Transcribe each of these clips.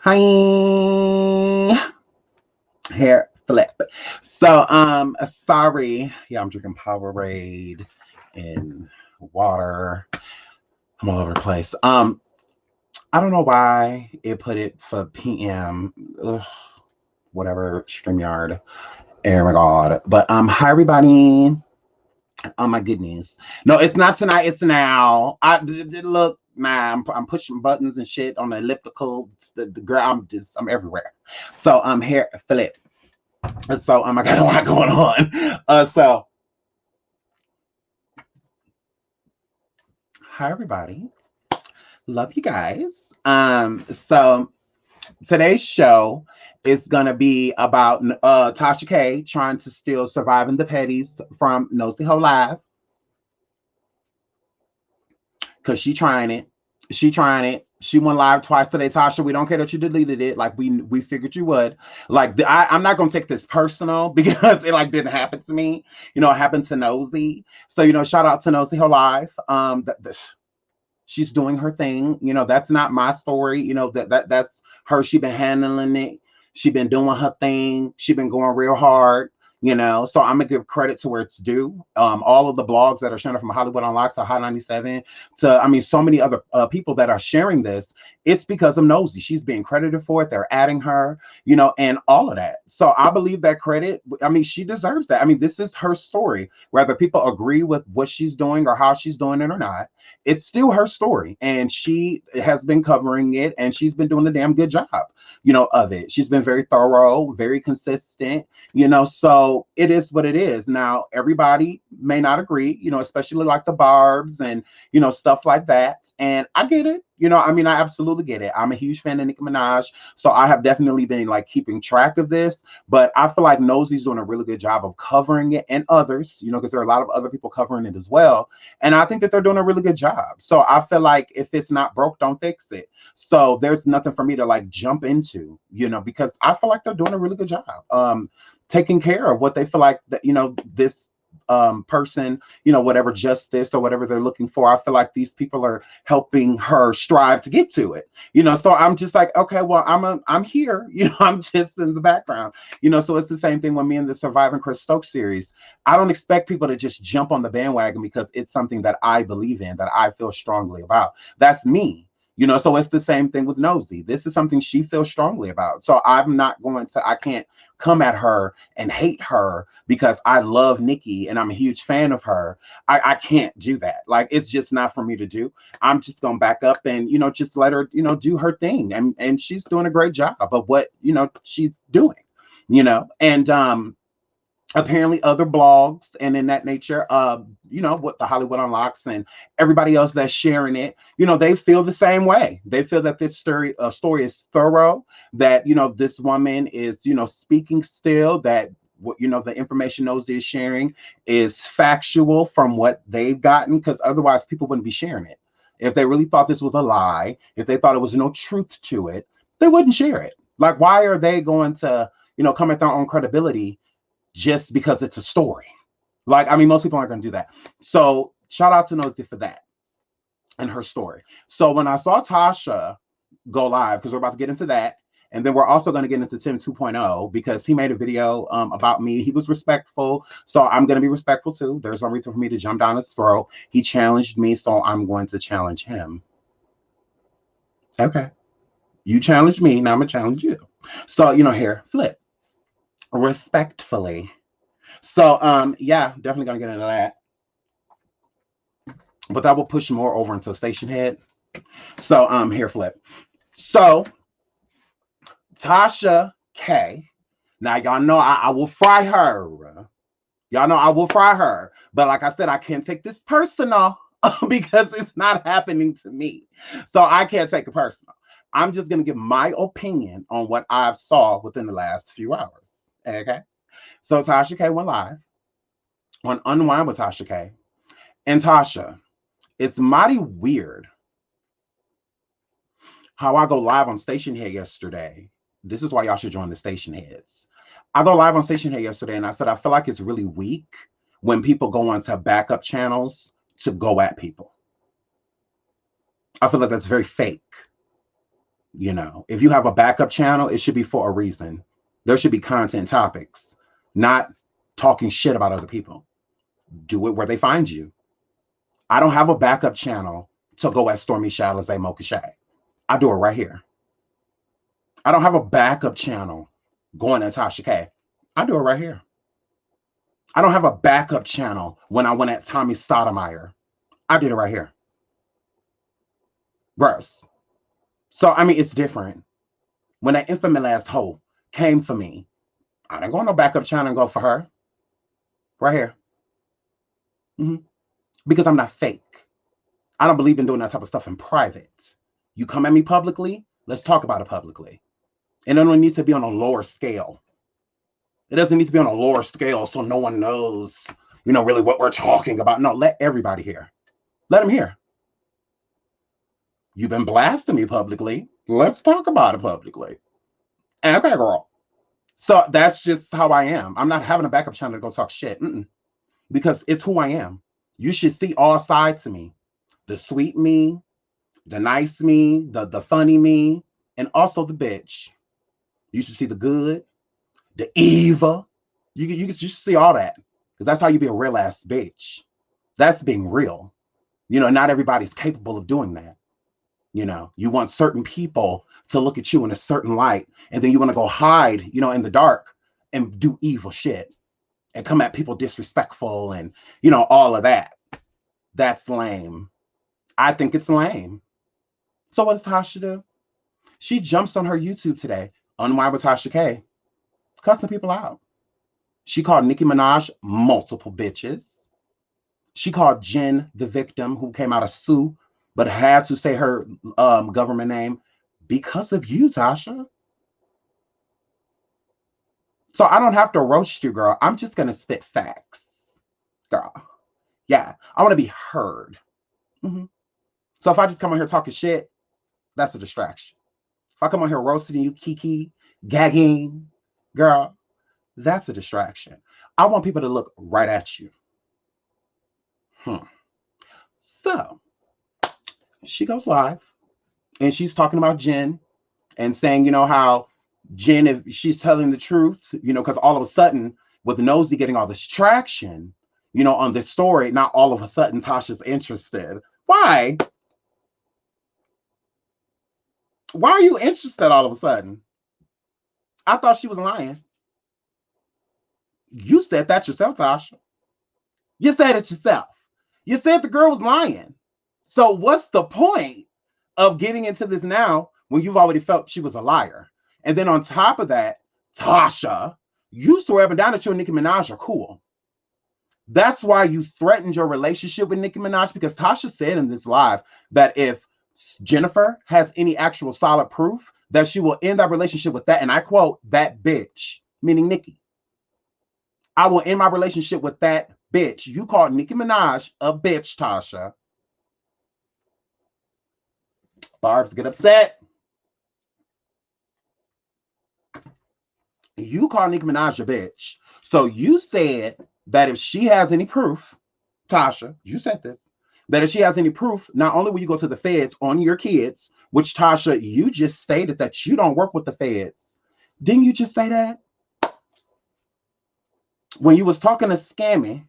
Hi. Hair flip. So, sorry. Yeah, I'm drinking Powerade and water. I'm all over the place. I don't know why it put it for PM. Ugh, whatever, StreamYard. Oh my god. But hi everybody. Oh my goodness. No, it's not tonight, it's now. Look, nah, I'm pushing buttons and shit on the elliptical. The girl, I'm everywhere. So I'm here, Philip. So I got a lot going on. So hi everybody. Love you guys. So today's show is gonna be about Tasha K trying to steal Surviving the Petties from Nosy Ho Live. Cause she trying it. She trying it. She went live twice today, Tasha. We don't care that you deleted it. Like we figured you would. Like I'm not gonna take this personal because it like didn't happen to me. You know, it happened to Nosy. So shout out to Nosy Her Life. She's doing her thing. That's not my story. That's her. She been handling it. She been doing her thing. She been going real hard. So I'm gonna give credit to where it's due. All of the blogs that are sharing from Hollywood Unlocked to Hot 97 to so many other people that are sharing this, it's because of Nosy. She's being credited for it. They're adding her, and all of that. So I believe that credit. She deserves that. This is her story. Whether people agree with what she's doing or how she's doing it or not, it's still her story, and she has been covering it, and she's been doing a damn good job, of it. She's been very thorough, very consistent, so it is what it is. Now, everybody may not agree, especially like the Barbs and, stuff like that. And I get it. I absolutely get it. I'm a huge fan of Nicki Minaj. So I have definitely been like keeping track of this. But I feel like Nosy's doing a really good job of covering it, and others, because there are a lot of other people covering it as well. And I think that they're doing a really good job. So I feel like if it's not broke, don't fix it. So there's nothing for me to like jump into, because I feel like they're doing a really good job. Taking care of what they feel like that, this person, whatever justice or whatever they're looking for. I feel like these people are helping her strive to get to it. So I'm just like, okay, well, I'm here, I'm just in the background, so it's the same thing with me in the Surviving Chris Stokes series. I don't expect people to just jump on the bandwagon because it's something that I believe in, that I feel strongly about. That's me. So it's the same thing with Nosy. This is something she feels strongly about. So I can't come at her and hate her because I love Nicki and I'm a huge fan of her. I can't do that. Like, it's just not for me to do. I'm just gonna back up and, just let her, do her thing. And she's doing a great job of what, she's doing, and apparently other blogs and in that nature, what the Hollywood Unlocks and everybody else that's sharing it, they feel the same way. They feel that this story is thorough, that this woman is speaking still, that the information Nosy is sharing is factual from what they've gotten, because otherwise people wouldn't be sharing it. If they really thought this was a lie, if they thought it was no truth to it, they wouldn't share it. Like, why are they going to come at their own credibility just because it's a story? Like, most people aren't going to do that. So shout out to Nosy for that and her story. So when I saw Tasha go live, because we're about to get into that, and then we're also going to get into Tim 2.0 because he made a video about me. He was respectful, so I'm going to be respectful too. There's no reason for me to jump down his throat. He challenged me, so I'm going to challenge him. Okay. You challenge me, now I'm going to challenge you. So, here, flip. Respectfully. So, yeah, definitely gonna get into that. But that will push more over into station head. So, here, flip. So, Tasha K. Now, y'all know I will fry her. Y'all know I will fry her. But like I said, I can't take this personal because it's not happening to me. So I can't take it personal. I'm just gonna give my opinion on what I've saw within the last few hours. Okay. So Tasha K went live on Unwind with Tasha K. And Tasha, it's mighty weird how I go live on Station Head yesterday. This is why y'all should join the Station Heads. I go live on Station Head yesterday and I said, I feel like it's really weak when people go onto backup channels to go at people. I feel like that's very fake. You know, if you have a backup channel, it should be for a reason. There should be content topics, not talking shit about other people. Do it where they find you. I don't have a backup channel to go at Stormy Shalize Mocha Shay. I do it right here. I don't have a backup channel going at Tasha K. I do it right here. I don't have a backup channel when I went at Tommy Sotomayor. I did it right here. Verse. So, I mean, it's different. When that infamous last hoe came for me, I didn't go on no backup channel and go for her. Right here. Because I'm not fake. I don't believe in doing that type of stuff in private. You come at me publicly, let's talk about it publicly. And it don't need to be on a lower scale. It doesn't need to be on a lower scale so no one knows, you know, really what we're talking about. No, let everybody hear. Let them hear. You've been blasting me publicly. Let's talk about it publicly. Okay, girl. So that's just how I am. I'm not having a backup channel to go talk shit. Because it's who I am. You should see all sides of me. The sweet me, the nice me, the funny me, and also the bitch. You should see the good, the evil. You should see all that. Because that's how you be a real ass bitch. That's being real. You know, not everybody's capable of doing that. You know, you want certain people to look at you in a certain light, and then you want to go hide, you know, in the dark and do evil shit and come at people disrespectful and, you know, all of that. That's lame. I think it's lame. So what does Tasha do? She jumps on her YouTube today, Unwind with Tasha K, cussing people out. She called Nicki Minaj multiple bitches. She called Jen the victim who came out of Sue, but had to say her government name because of you, Tasha. So I don't have to roast you, girl. I'm just going to spit facts, girl. Yeah, I want to be heard. So if I just come on here talking shit, that's a distraction. If I come on here roasting you, kiki, gagging, girl, that's a distraction. I want people to look right at you. So she goes live and she's talking about Jen and saying, you know, how Jen, if she's telling the truth, you know, because all of a sudden with Nosy getting all this traction, you know, on this story, not all of a sudden Tasha's interested. Why? Why are you interested all of a sudden? I thought she was lying. You said that yourself, Tasha. You said it yourself. You said the girl was lying. So what's the point of getting into this now when you've already felt she was a liar? And then on top of that, Tasha, you swear up and down that you and Nicki Minaj are cool. That's why you threatened your relationship with Nicki Minaj, because Tasha said in this live that if Jennifer has any actual solid proof, that she will end that relationship with that, and I quote, that bitch, meaning Nicki. I will end my relationship with that bitch. You called Nicki Minaj a bitch, Tasha. Barbs get upset. You called Nicki Minaj a bitch. So you said that if she has any proof, Tasha, you said this, that if she has any proof, not only will you go to the feds on your kids, which Tasha, you just stated that you don't work with the feds. Didn't you just say that? When you was talking to Scammy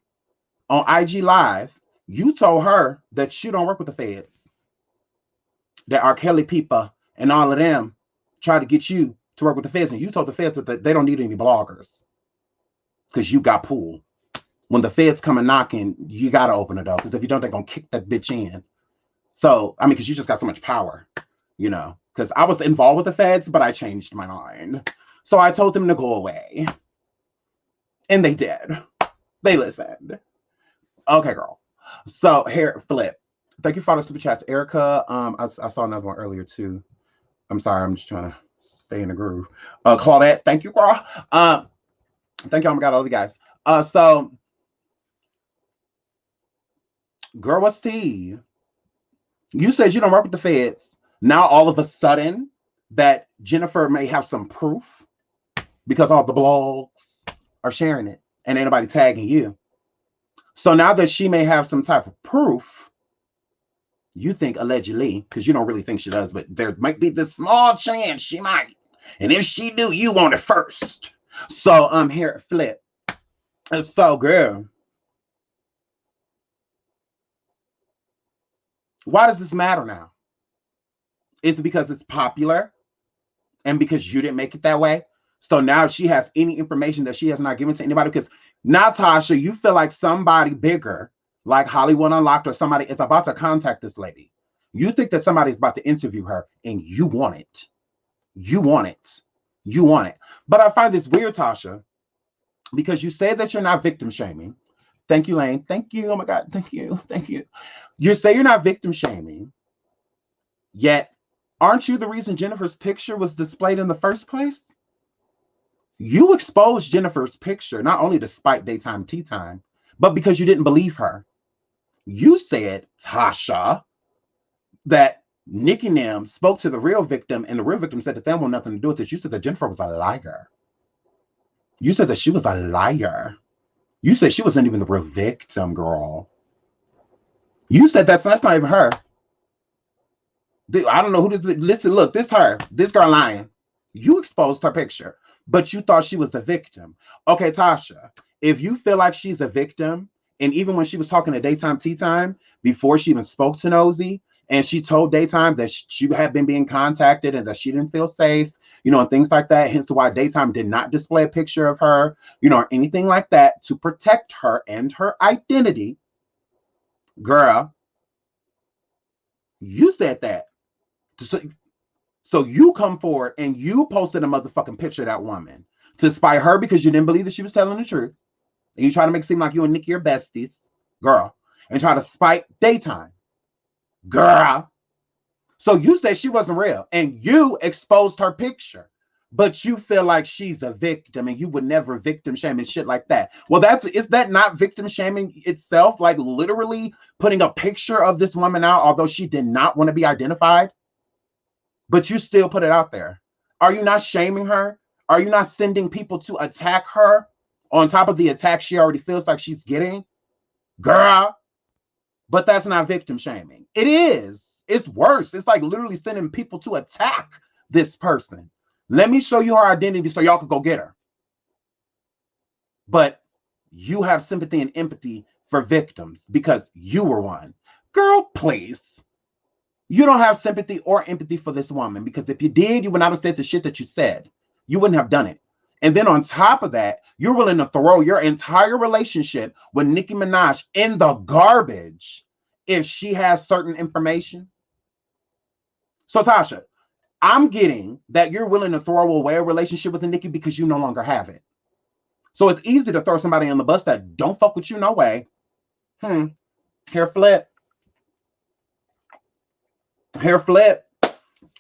on IG Live, you told her that you don't work with the feds. That R. Kelly people and all of them try to get you to work with the feds, and you told the feds that they don't need any bloggers because you got pulled. When the feds come and knocking, you got to open it up, because if you don't, they're going to kick that bitch in. So, I mean, because you just got so much power, you know, because I was involved with the feds, but I changed my mind. So I told them to go away. And they did. They listened. Okay, girl. So here, Flip. Thank you for the super chats, Erica. I saw another one earlier too. I'm sorry, I'm just trying to stay in the groove. Claudette, thank you, girl. Thank you. Oh my God, all the guys. So, girl, what's tea? You said you don't work with the feds. Now all of a sudden, that Jennifer may have some proof because all the blogs are sharing it and ain't nobody tagging you. So now that she may have some type of proof, You think allegedly, because you don't really think she does, but there might be this small chance she might. And if she do, you want it first. So I'm here at Flip. It's so good. Why does this matter now? Is it because it's popular and because you didn't make it that way? So now if she has any information that she has not given to anybody, because now, Tasha, you feel like somebody bigger, like Hollywood Unlocked or somebody is about to contact this lady. You think that somebody's about to interview her and you want it. You want it. You want it. But I find this weird, Tasha, because you say that you're not victim shaming. Thank you, Lane. Thank you. Oh my God. Thank you. Thank you. You say you're not victim shaming, yet aren't you the reason Jennifer's picture was displayed in the first place? You exposed Jennifer's picture not only to spite daytime tea time, but because you didn't believe her. You said, Tasha, that Nicki Nim spoke to the real victim, and the real victim said that they want nothing to do with this. You said that Jennifer was a liar. You said that she was a liar. You said she wasn't even the real victim, girl. You said that's not even her. I don't know who this. Listen, look, this her. This girl lying. You exposed her picture, but you thought she was a victim. Okay, Tasha, if you feel like she's a victim, and even when she was talking to Daytime Tea Time, before she even spoke to Nosy, and she told Daytime that she had been being contacted and that she didn't feel safe, you know, and things like that, hence why Daytime did not display a picture of her, you know, or anything like that to protect her and her identity. Girl, you said that. So you come forward and you posted a motherfucking picture of that woman to spy her because you didn't believe that she was telling the truth. And you try to make it seem like you and Nicki are besties, girl, and try to spite Daytime, girl. So you said she wasn't real and you exposed her picture, but you feel like she's a victim and you would never victim shame and shit like that. Well, is that not victim shaming itself? Like literally putting a picture of this woman out, although she did not want to be identified, but you still put it out there. Are you not shaming her? Are you not sending people to attack her on top of the attack she already feels like she's getting? Girl, but that's not victim shaming. It is. It's worse. It's like literally sending people to attack this person. Let me show you her identity so y'all can go get her. But you have sympathy and empathy for victims because you were one. Girl, please. You don't have sympathy or empathy for this woman because if you did, you would not have said the shit that you said. You wouldn't have done it. And then on top of that, you're willing to throw your entire relationship with Nicki Minaj in the garbage if she has certain information. So Tasha, I'm getting that you're willing to throw away a relationship with Nicki because you no longer have it. So it's easy to throw somebody on the bus that don't fuck with you no way. Hair flip. Hair flip.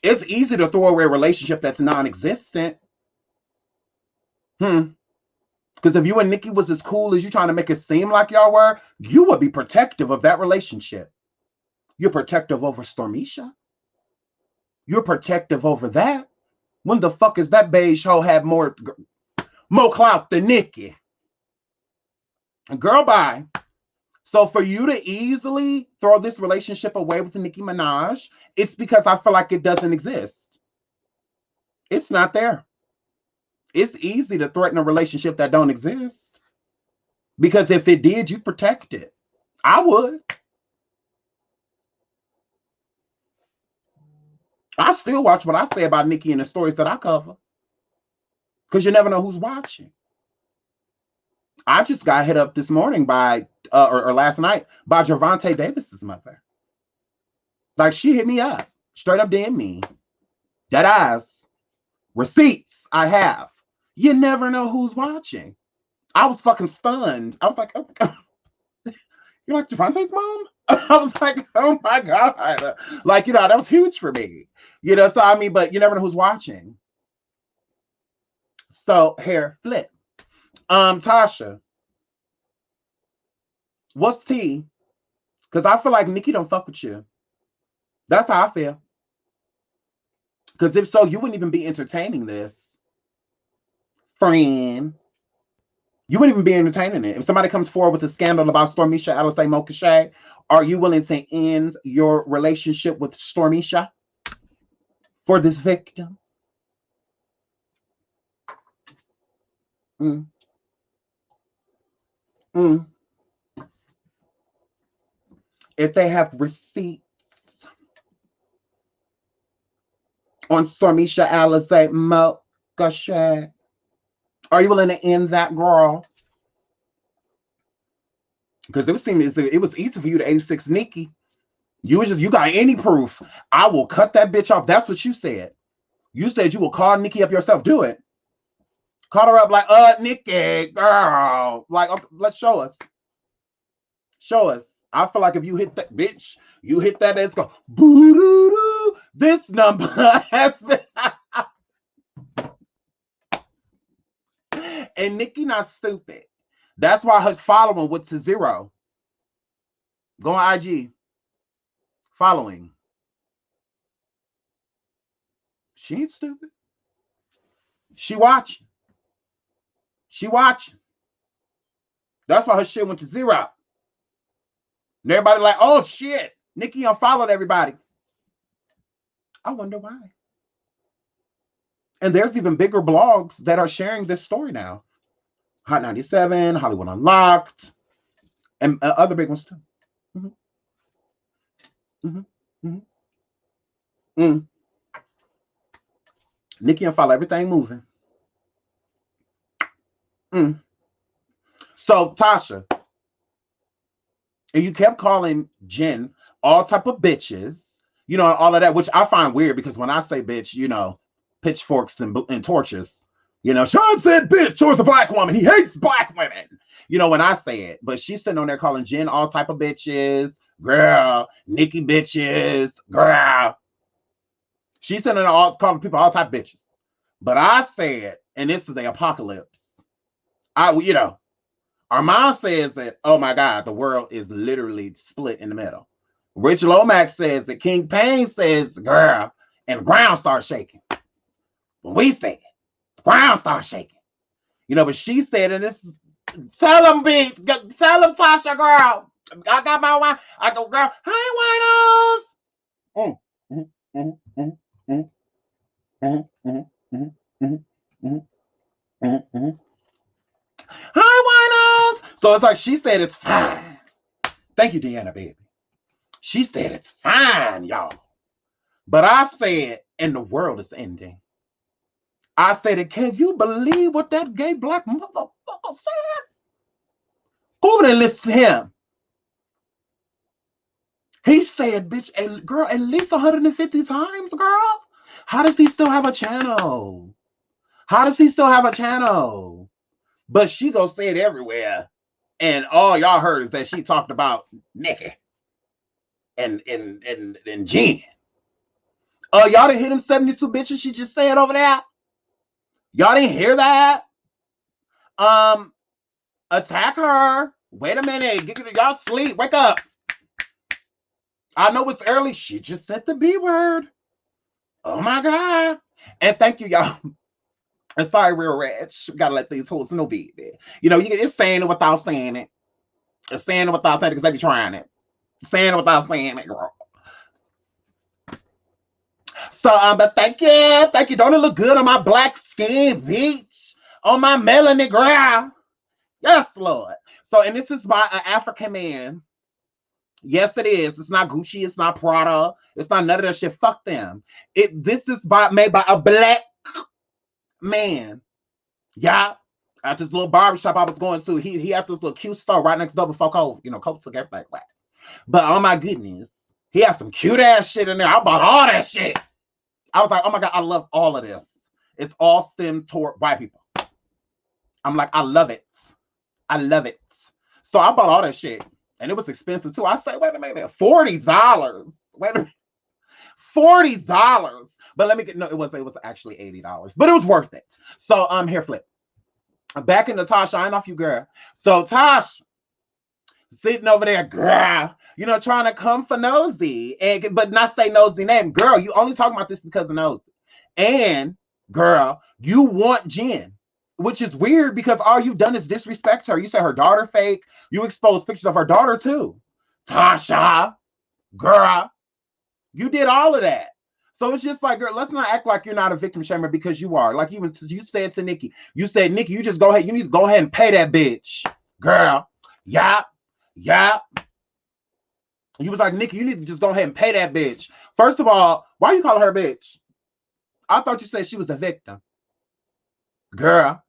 It's easy to throw away a relationship that's non-existent. Because if you and Nicki was as cool as you trying to make it seem like y'all were, you would be protective of that relationship. You're protective over Stormisha. You're protective over that. When the fuck is that beige hoe had more clout than Nicki? Girl, bye. So for you to easily throw this relationship away with Nicki Minaj, it's because I feel like it doesn't exist. It's not there. It's easy to threaten a relationship that don't exist. Because if it did, you'd protect it. I would. I still watch what I say about Nicki and the stories that I cover. Because you never know who's watching. I just got hit up this morning by, or last night, by Gervonta Davis's mother. Like, she hit me up. Straight up DM me. Dead eyes. Receipts I have. You never know who's watching. I was fucking stunned. I was like, oh, you're like Gervonta's mom? I was like, oh my God. Like, you know, that was huge for me. You know, so I mean, but you never know who's watching. So, hair flip. Tasha, what's tea? Because I feel like Nicki don't fuck with you. That's how I feel. Because if so, you wouldn't even be entertaining this. Friend. You wouldn't even be entertaining it. If somebody comes forward with a scandal about Stormisha Alisé Mokache Are you willing to end your relationship with Stormisha for this victim? Mm. Mm. If they have receipts on Stormisha Alizé Mocha Shag, are you willing to end that, girl? Because it was easy for you to 86 Nicki. You got any proof? I will cut that bitch off. That's what you said. You said you will call Nicki up yourself. Do it. Call her up like, Nicki, girl. Like, okay, let's show us. Show us. I feel like if you hit that bitch, you hit that, it's go boo-doo-doo. This number has been. And Nicki not stupid. That's why her following went to 0. Go on IG. Following. She ain't stupid. She watching. She watching. That's why her shit went to 0. And everybody like, oh shit, Nicki unfollowed everybody. I wonder why. And there's even bigger blogs that are sharing this story now. Hot 97, Hollywood Unlocked, and other big ones too. Mm-hmm. Mm-hmm. Mm-hmm. Mm. Nicki unfollowed everything moving. Mm. So Tasha, and you kept calling Jen all type of bitches, you know, all of that, which I find weird because when I say bitch, you know, pitchforks and torches. You know, Sean said bitch towards a black woman. He hates black women. You know, when I say it. But she's sitting on there calling Jen all type of bitches. Girl. Nicki bitches. Girl. She's sitting there calling people all type of bitches. But I said, and this is the apocalypse. You know, Armand says that, oh my God, the world is literally split in the middle. Rich Lomax says that King Payne says, girl, and the ground starts shaking. When we say it, the ground starts shaking. You know, but she said, and this, tell them, Tasha, girl. I got my wine. I go, girl, hi, winos. Hi, winos. So it's like she said it's fine. Thank you, Deanna, baby. She said it's fine, y'all. But I said, and the world is ending. I said, can you believe what that gay black motherfucker said? Go over and listen to him. He said, bitch, and girl, at least 150 times, girl. How does he still have a channel? How does he still have a channel? But she go say it everywhere. And all y'all heard is that she talked about Nicki and Jen. Y'all didn't hear them 72 bitches she just said over there? Y'all didn't hear that? Attack her. Wait a minute. Y'all sleep. Wake up. I know it's early. She just said the B word. Oh my God. And thank you, y'all. And sorry, real rich. Gotta let these hoes know, baby. You know, it's saying it without saying it. It's saying it without saying it because they be trying it. Saying it without saying it, girl. So, but thank you. Thank you. Don't it look good on my black skin, bitch? On my melanin, girl. Yes, Lord. So, and this is by an African man. Yes, it is. It's not Gucci. It's not Prada. It's not none of that shit. Fuck them. This is made by a black man. Yeah. At this little barbershop I was going to, he had this little cute store right next door before Cove. You know, Cove took everything back. But oh my goodness, he had some cute ass shit in there. I bought all that shit. I was like, oh my God, I love all of this. It's all stemmed toward white people. I'm like, I love it. I love it. So I bought all that shit. And it was expensive too. I say, wait a minute, $40. Wait a minute. $40. But let me get, no, it was actually $80. But it was worth it. So here, Flip. Back into Tasha, I ain't off you, girl. So Tasha, sitting over there, girl, you know, trying to come for Nosy, but not say Nosy name. Girl, you only talking about this because of Nosy. And girl, you want Jen, which is weird because all you've done is disrespect her. You said her daughter fake. You exposed pictures of her daughter too. Tasha, girl, you did all of that. So it's just like, girl, let's not act like you're not a victim shamer because you are. Like you said to Nicki, you said, Nicki, you just go ahead. You need to go ahead and pay that bitch, girl. Yeah. You was like, Nicki, you need to just go ahead and pay that bitch. First of all, why you call her bitch? I thought you said she was a victim, girl.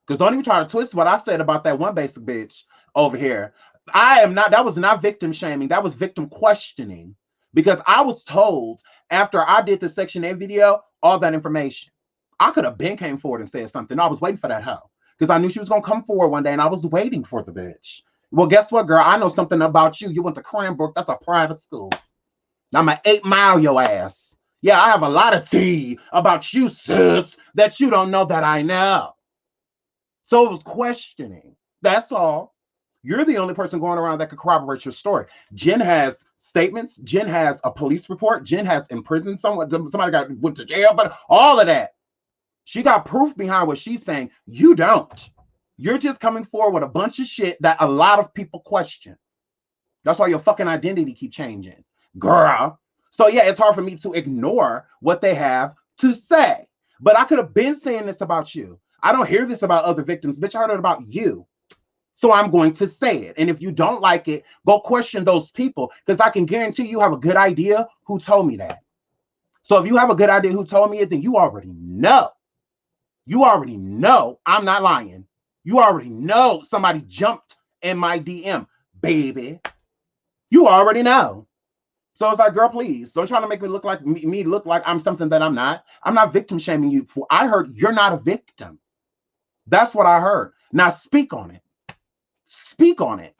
Because don't even try to twist what I said about that one basic bitch over here. I am not, that was not victim shaming. That was victim questioning. Because I was told after I did the Section 8 video, all that information. I could have been came forward and said something. I was waiting for that hoe. Because I knew she was going to come forward one day and I was waiting for the bitch. Well, guess what, girl? I know something about you. You went to Cranbrook. That's a private school. I'm an 8 Mile your ass. Yeah, I have a lot of tea about you, sis, that you don't know that I know. So it was questioning. That's all. You're the only person going around that could corroborate your story. Jen has statements. Jen has a police report. Jen has imprisoned someone. Somebody went to jail, but all of that. She got proof behind what she's saying. You don't. You're just coming forward with a bunch of shit that a lot of people question. That's why your fucking identity keep changing. Girl. So yeah, it's hard for me to ignore what they have to say. But I could have been saying this about you. I don't hear this about other victims. Bitch, I heard it about you. So I'm going to say it. And if you don't like it, go question those people. Because I can guarantee you have a good idea who told me that. So if you have a good idea who told me it, then you already know. You already know I'm not lying. You already know somebody jumped in my DM, baby. You already know. So it's like, girl, please don't try to make me look like look like I'm something that I'm not. I'm not victim shaming you. I heard you're not a victim. That's what I heard. Now speak on it. Speak on it.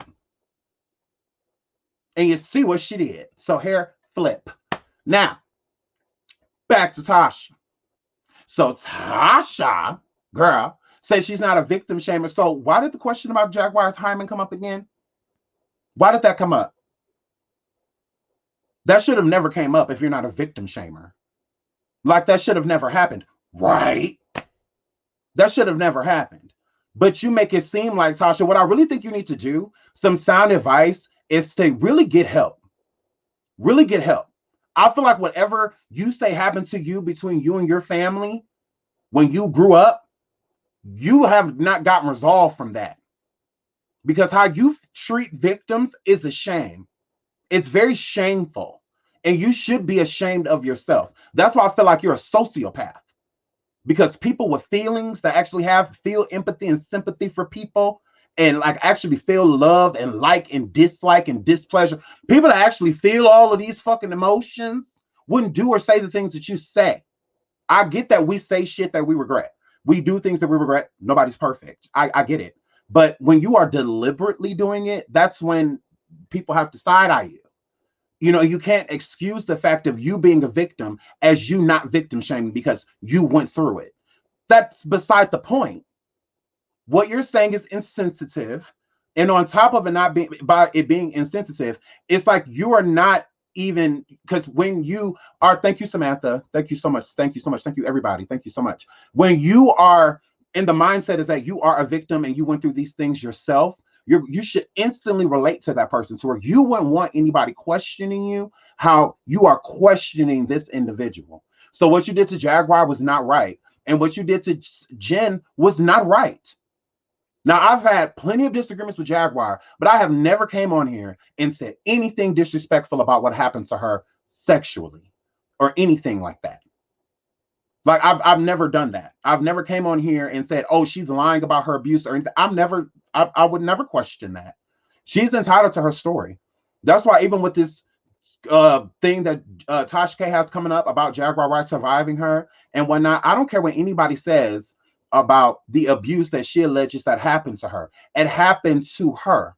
And you see what she did. So hair flip. Now, back to Tasha. So Tasha, girl, says she's not a victim shamer. So why did the question about Jaguar's hymen come up again? Why did that come up? That should have never came up if you're not a victim shamer. Like that should have never happened, right? That should have never happened. But you make it seem like, Tasha, what I really think you need to do, some sound advice, is to really get help. Really get help. I feel like whatever you say happened to you between you and your family when you grew up, you have not gotten resolved from that. Because how you treat victims is a shame. It's very shameful. And you should be ashamed of yourself. That's why I feel like you're a sociopath. Because people with feelings that actually feel empathy and sympathy for people and like actually feel love and like and dislike and displeasure, people that actually feel all of these fucking emotions wouldn't do or say the things that you say. I get that we say shit that we regret. We do things that we regret. Nobody's perfect. I get it. But when you are deliberately doing it, that's when people have to side eye you. You know, you can't excuse the fact of you being a victim as you not victim shaming because you went through it. That's beside the point. What you're saying is insensitive. And on top of it not being by it being insensitive, it's like you are not even, because when you are, thank you, Samantha. Thank you so much. Thank you so much. Thank you, everybody. Thank you so much. When you are in the mindset is that you are a victim and you went through these things yourself, you should instantly relate to that person. So where you wouldn't want anybody questioning you, how you are questioning this individual. So what you did to Jaguar was not right. And what you did to Jen was not right. Now, I've had plenty of disagreements with Jaguar, but I have never came on here and said anything disrespectful about what happened to her sexually or anything like that. Like, I've never done that. I've never came on here and said, oh, she's lying about her abuse or anything. I would never question that. She's entitled to her story. That's why even with this thing that Tasha K has coming up about Jaguar Wright surviving her and whatnot, I don't care what anybody says about the abuse that she alleges that happened to her. It happened to her.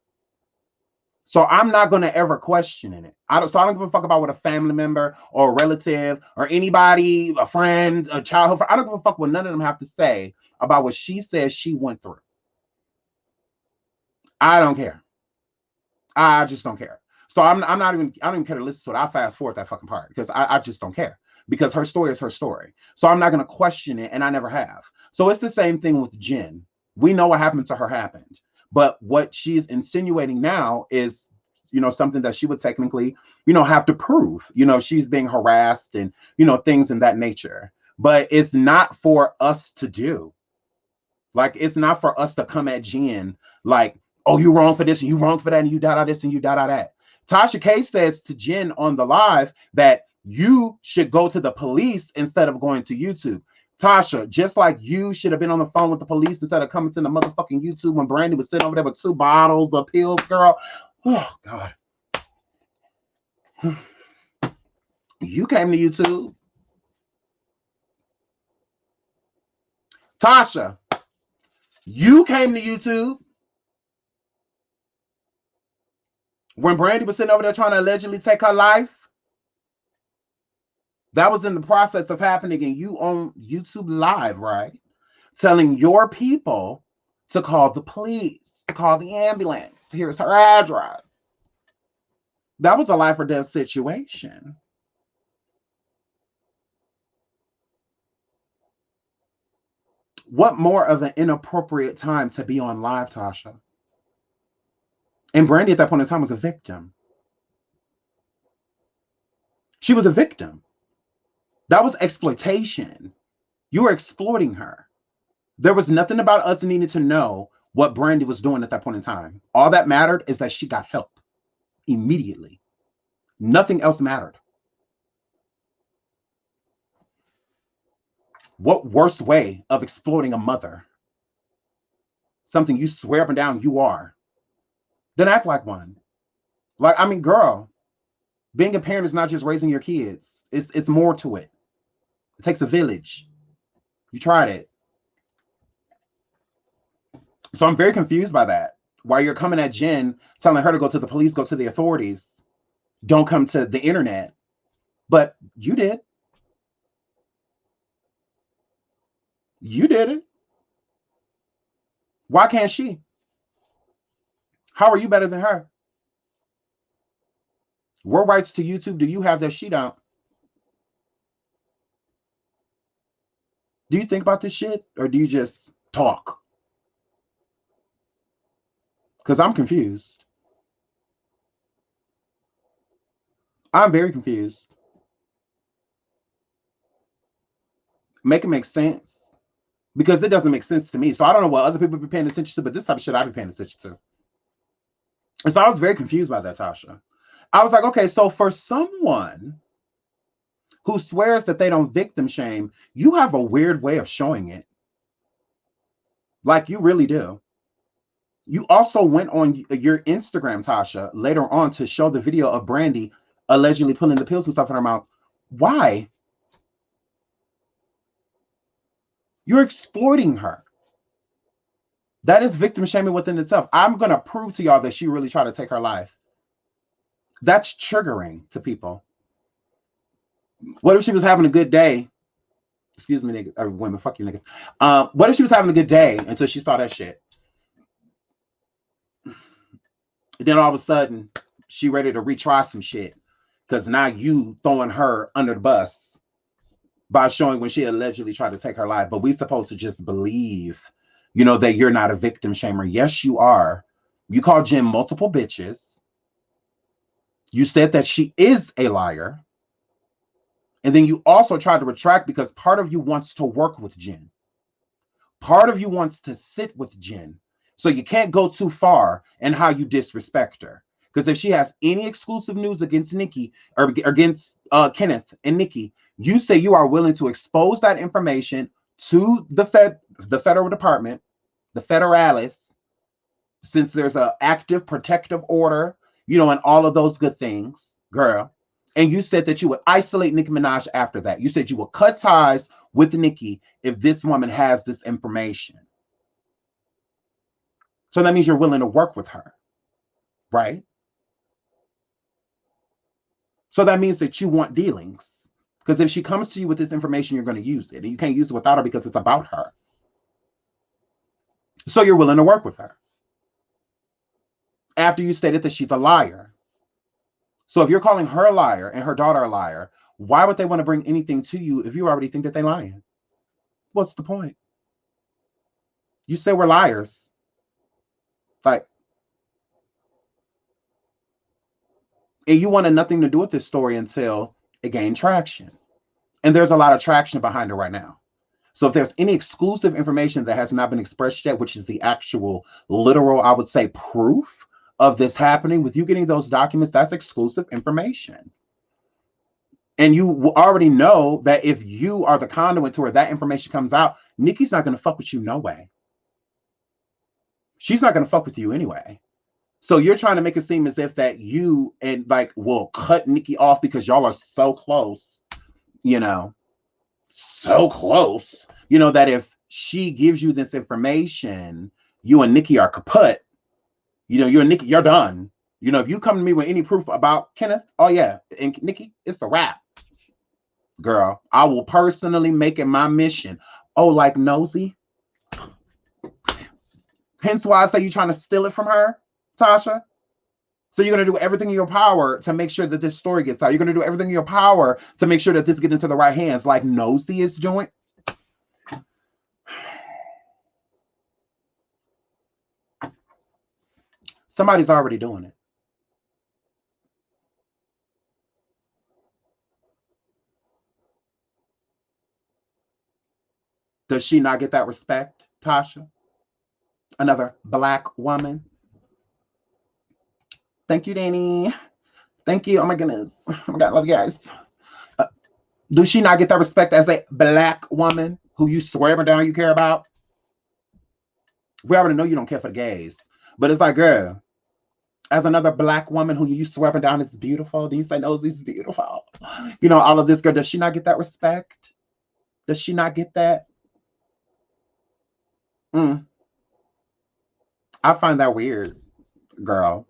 So I'm not going to ever question it. I don't give a fuck about what a family member or a relative or anybody, a friend, a childhood friend, I don't give a fuck what none of them have to say about what she says she went through. I don't care. I just don't care. So I don't even care to listen to it. I'll fast forward that fucking part because I just don't care, because her story is her story. So I'm not going to question it, and I never have. So it's the same thing with Jen. We know what happened to her happened. But what she's insinuating now is, something that she would technically, have to prove. She's being harassed and, things in that nature. But it's not for us to do. Like, it's not for us to come at Jen like, oh, you wrong for this and you wrong for that and you da this and you da that. Tasha K says to Jen on the live that you should go to the police instead of going to YouTube. Tasha, just like you should have been on the phone with the police instead of coming to the motherfucking YouTube when Brandi was sitting over there with 2 bottles of pills, girl. Oh, God. You came to YouTube. Tasha, you came to YouTube when Brandi was sitting over there trying to allegedly take her life. That was in the process of happening, and you on YouTube Live, right? Telling your people to call the police, to call the ambulance. Here's her address. That was a life or death situation. What more of an inappropriate time to be on live, Tasha? And Brandi at that point in time was a victim. She was a victim. That was exploitation. You were exploiting her. There was nothing about us needing to know what Brandi was doing at that point in time. All that mattered is that she got help immediately. Nothing else mattered. What worse way of exploiting a mother? Something you swear up and down you are. Then act like one. Like, I mean, girl, being a parent is not just raising your kids. It's more to it. It takes a village. You tried it. So I'm very confused by that. Why you're coming at Jen, telling her to go to the police, go to the authorities. Don't come to the internet. But you did. You did it. Why can't she? How are you better than her? What rights to YouTube do you have that she don't? Do you think about this shit or do you just talk? Because I'm confused. I'm very confused. Make it make sense. Because it doesn't make sense to me. So I don't know what other people be paying attention to, but this type of shit I be paying attention to. And so I was very confused by that, Tasha. I was like, okay, so for someone who swears that they don't victim shame, you have a weird way of showing it. Like, you really do. You also went on your Instagram, Tasha, later on to show the video of Brandi allegedly putting the pills and stuff in her mouth. Why? You're exploiting her. That is victim shaming within itself. I'm going to prove to y'all that she really tried to take her life. That's triggering to people. What if she was having a good day? Excuse me, niggas, women, fuck you, niggas. What if she was having a good day until she saw that shit? Then all of a sudden, she ready to retry some shit because now you throwing her under the bus by showing when she allegedly tried to take her life. But we supposed to just believe, that you're not a victim shamer. Yes, you are. You called Jen multiple bitches. You said that she is a liar. And then you also tried to retract because part of you wants to work with Jen. Part of you wants to sit with Jen. So you can't go too far in how you disrespect her. Because if she has any exclusive news against Nicki or against Kenneth and Nicki, you say you are willing to expose that information to the federal department, the federalis, since there's an active protective order, and all of those good things, girl. And you said that you would isolate Nicki Minaj after that. You said you would cut ties with Nicki if this woman has this information. So that means you're willing to work with her, right? So that means that you want dealings. Because if she comes to you with this information, you're going to use it. And you can't use it without her because it's about her. So you're willing to work with her. After you stated that she's a liar. So if you're calling her a liar and her daughter a liar, why would they want to bring anything to you if you already think that they're lying? What's the point? You say we're liars. Like, And you wanted nothing to do with this story until it gained traction. And there's a lot of traction behind it right now. So if there's any exclusive information that has not been expressed yet, which is the actual literal, I would say, proof of this happening, with you getting those documents, that's exclusive information. And you already know that if you are the conduit to where that information comes out, Nicki's not going to fuck with you no way. She's not going to fuck with you anyway. So you're trying to make it seem as if that you and like will cut Nicki off because y'all are so close, you know, so close, you know, that if she gives you this information, you and Nicki are kaput. You know, you and Nicki, you're done. You know, if you come to me with any proof about Kenneth, oh yeah, and Nicki, it's a wrap. Girl, I will personally make it my mission. Oh, like Nosy. Hence why I say you're trying to steal it from her, Tasha. So you're going to do everything in your power to make sure that this story gets out. You're going to do everything in your power to make sure that this gets into the right hands, like Nosy is doing. Somebody's already doing it. Does she not get that respect, Tasha? Another Black woman. Thank you, Danny. Thank you. Oh my goodness. Oh my God, love you guys. Does she not get that respect as a Black woman who you swear down you care about? We already know you don't care for the gays. But it's like, girl, as another Black woman who you swear down is beautiful, do you say Nosy's beautiful? You know, all of this, girl, does she not get that respect? Does she not get that? I find that weird, girl.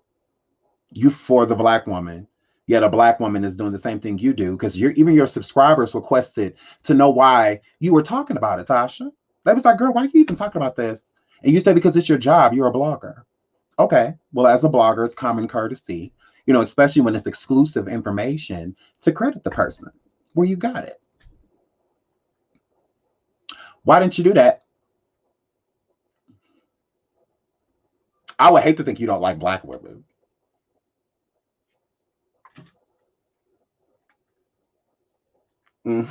You for the Black woman, yet a Black woman is doing the same thing you do, because even your subscribers requested to know why you were talking about it, Tasha. They was like, girl, why are you even talking about this? And you say, because it's your job, you're a blogger. Okay, well, as a blogger, it's common courtesy, you know, especially when it's exclusive information, to credit the person where you got it. Why didn't you do that? I would hate to think you don't like Black women. Mm.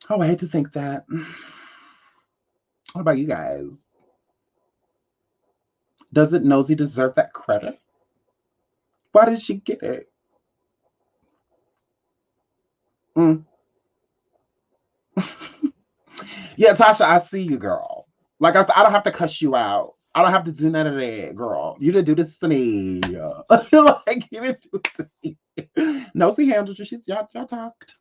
I would hate to think that. What about you guys? Doesn't Nosy deserve that credit? Why did she get it? Mm. Yeah, Tasha, I see you, girl. Like I said, I don't have to cuss you out. I don't have to do none of that, girl. You didn't do this to me. Like, you didn't do it to me. Nosy handled you. Y'all talked.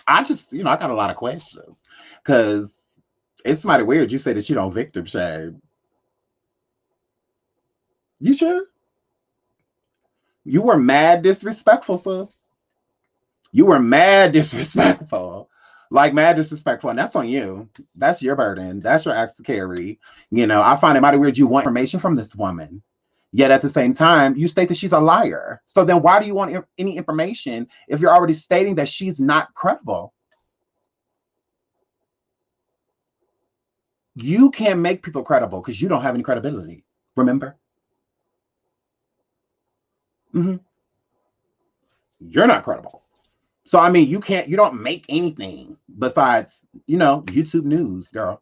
I just, you know, I got a lot of questions. Because it's mighty weird. You say that you don't victim shame. You sure? You were mad disrespectful, sis. You were mad disrespectful. Like mad disrespectful. And that's on you. That's your burden. That's your axe to carry. You know, I find it mighty weird you want information from this woman. Yet at the same time, you state that she's a liar. So then why do you want any information if you're already stating that she's not credible? You can't make people credible because you don't have any credibility. Remember? Mm-hmm. You're not credible. So, I mean, you don't make anything besides, you know, YouTube news, girl.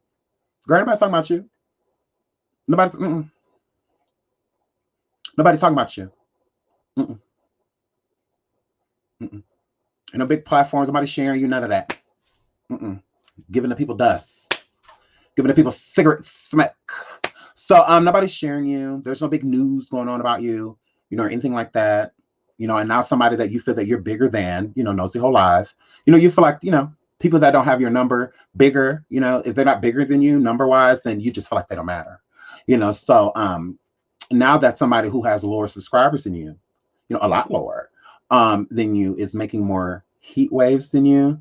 Girl, nobody's talking about you. Nobody's talking about you. Mm-mm. Mm-mm. And no big platforms, nobody sharing you, none of that. Mm-mm. Giving the people dust. Giving the people cigarette smoke. So nobody's sharing you. There's no big news going on about you, you know, or anything like that. You know, and now somebody that you feel that you're bigger than, you know, knows the whole life. You know, you feel like, you know, people that don't have your number bigger, you know, if they're not bigger than you number wise, then you just feel like they don't matter. You know, so now that somebody who has lower subscribers than you know, a lot lower than you, is making more heat waves than you,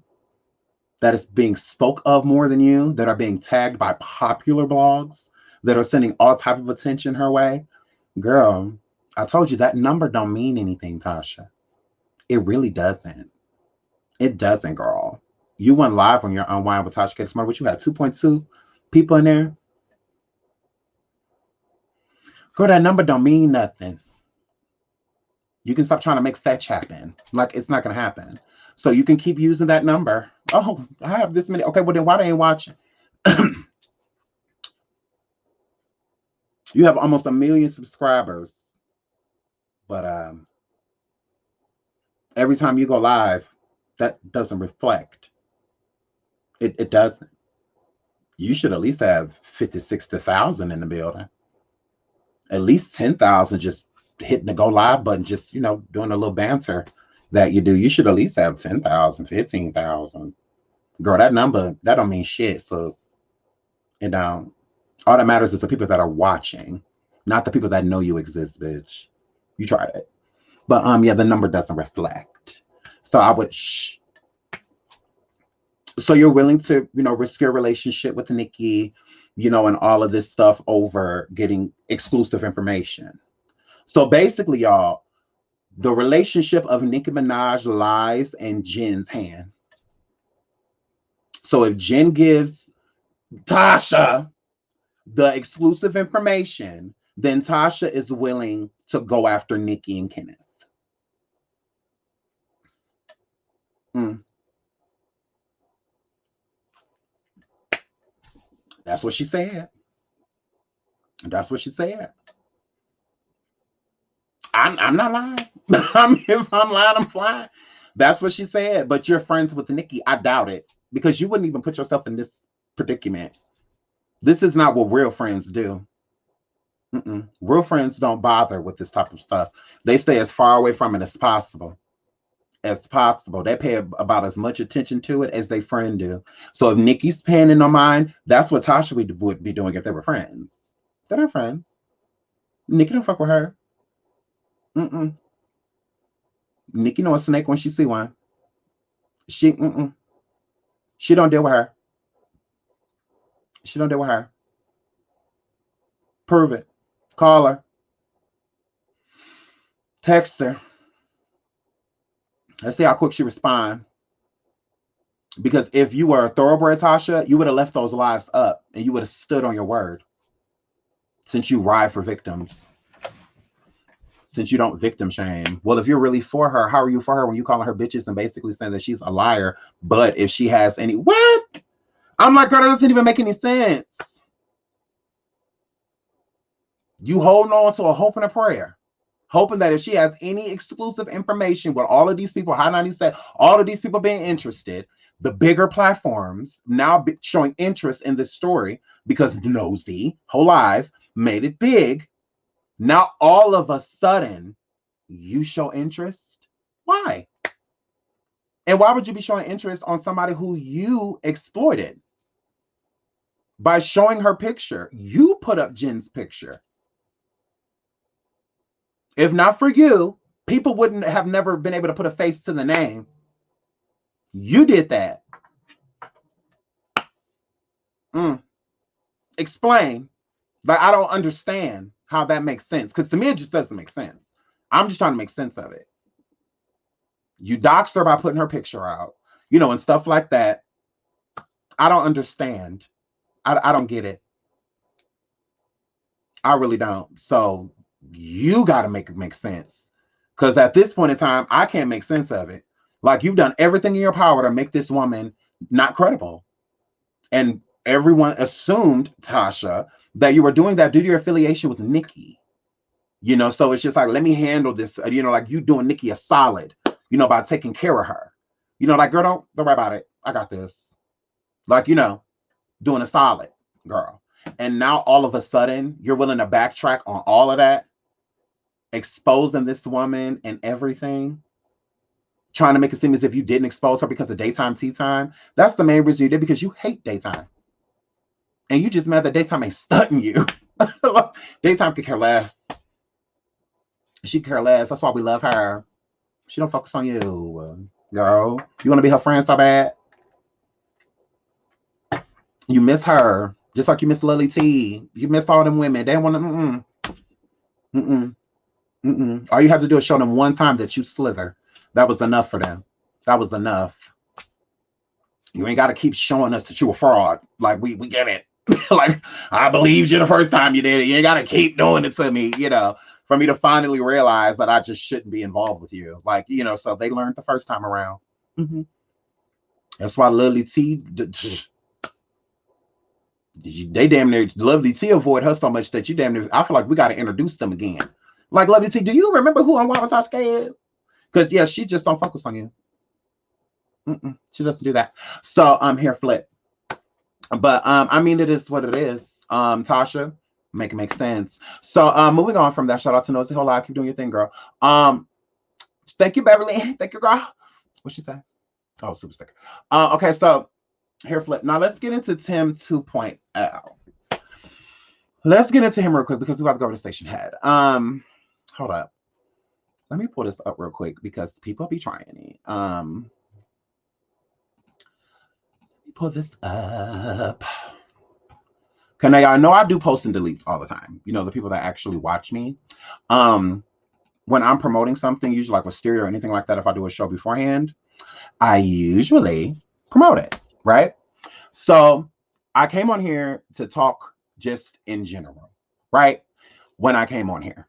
that is being spoke of more than you, that are being tagged by popular blogs, that are sending all type of attention her way. Girl, I told you that number don't mean anything, Tasha. It really doesn't. It doesn't, girl. You went live on your Unwind with Tasha K. Smart, which you had 2.2 people in there. Girl, that number don't mean nothing. You can stop trying to make fetch happen. Like, it's not going to happen. So you can keep using that number. Oh, I have this many. Okay, well, then why they ain't watching? You have almost 1 million subscribers. But every time you go live, that doesn't reflect. It doesn't. You should at least have 50, 60,000 in the building. At least 10,000 just hitting the go live button, just, you know, doing a little banter that you do. You should at least have 10,000, 15,000. Girl, that number, that don't mean shit. So, you know, all that matters is the people that are watching, not the people that know you exist, bitch. You tried it. But yeah, the number doesn't reflect. So I would so you're willing to, you know, risk your relationship with Nicki, you know, and all of this stuff over getting exclusive information. So basically, y'all, the relationship of Nicki Minaj lies in Jen's hand. So if Jen gives Tasha the exclusive information, then Tasha is willing to go after Nicki and Kenneth. That's what she said. That's what she said. I'm not lying. If I'm lying, I'm flying. That's what she said. But you're friends with Nicki. I doubt it. Because you wouldn't even put yourself in this predicament. This is not what real friends do. Real friends don't bother with this type of stuff. They stay as far away from it as possible. As possible. They pay about as much attention to it as their friend do. So if Nicki's paying in her mind, that's what Tasha would be doing if they were friends. They're not friends. Nicki don't fuck with her. Nicki know a snake when she see one. She don't deal with her. She don't deal with her. Prove it. Call her. Text her. Let's see how quick she responds. Because if you were a thoroughbred, Tasha, you would have left those lives up and you would have stood on your word. Since you ride for victims. Since you don't victim shame. Well, if you're really for her, how are you for her when you calling her bitches and basically saying that she's a liar? But if she has any, what? I'm like, girl, that doesn't even make any sense. You holding on to a hope and a prayer, hoping that if she has any exclusive information with all of these people, High 97, all of these people being interested, the bigger platforms now showing interest in this story because Nosy, Whole Live, made it big. Now all of a sudden, you show interest? Why? And why would you be showing interest on somebody who you exploited? By showing her picture. You put up Jen's picture. If not for you, people wouldn't have never been able to put a face to the name. You did that. Explain. Like, I don't understand how that makes sense. Because to me, it just doesn't make sense. I'm just trying to make sense of it. You doxed her by putting her picture out, you know, and stuff like that. I don't understand. I don't get it. I really don't. So you got to make it make sense. Because at this point in time, I can't make sense of it. Like, you've done everything in your power to make this woman not credible. And everyone assumed, Tasha, that you were doing that due to your affiliation with Nicki. You know, so it's just like, let me handle this. You know, like you doing Nicki a solid, you know, by taking care of her. You know, like, girl, don't worry about it. I got this. Like, you know, doing a solid, girl. And now all of a sudden, you're willing to backtrack on all of that, exposing this woman and everything, trying to make it seem as if you didn't expose her because of daytime tea time. That's the main reason you did, because you hate daytime. And you just mad that daytime ain't stunting you. Daytime could care less. She care less. That's why we love her. She don't focus on you, girl. You want to be her friend so bad? You miss her. Just like you miss Lily T. You miss all them women. They don't want to, All you have to do is show them one time that you slither. That was enough for them. That was enough. You ain't got to keep showing us that you a fraud. Like, we get it. Like, I believed you the first time you did it. You ain't got to keep doing it to me, for me to finally realize that I just shouldn't be involved with you. Like, so they learned the first time around. Mm-hmm. That's why Lily T, they damn near, Lovely T avoid her so much that you damn near, I feel like we got to introduce them again. Like, Lovely T, do you remember who Unwanted Tasha is? Because, yeah, she just don't focus on you. She doesn't do that. So, here, Flip. But, I mean, it is what it is. Tasha, make it make sense. So, moving on from that, shout out to Nosy. Hold on, keep doing your thing, girl. Thank you, Beverly. Thank you, girl. What'd she say? Oh, super sticker. Okay, so, here, Flip. Now, let's get into Tim 2.0. Let's get into him real quick because we got to go over the station head. Hold up. Let me pull this up real quick because people be trying it. Let me pull this up. Okay, now y'all know I do post and deletes all the time. The people that actually watch me. When I'm promoting something, usually like with stereo or anything like that, if I do a show beforehand, I usually promote it, right? So I came on here to talk just in general, right? When I came on here.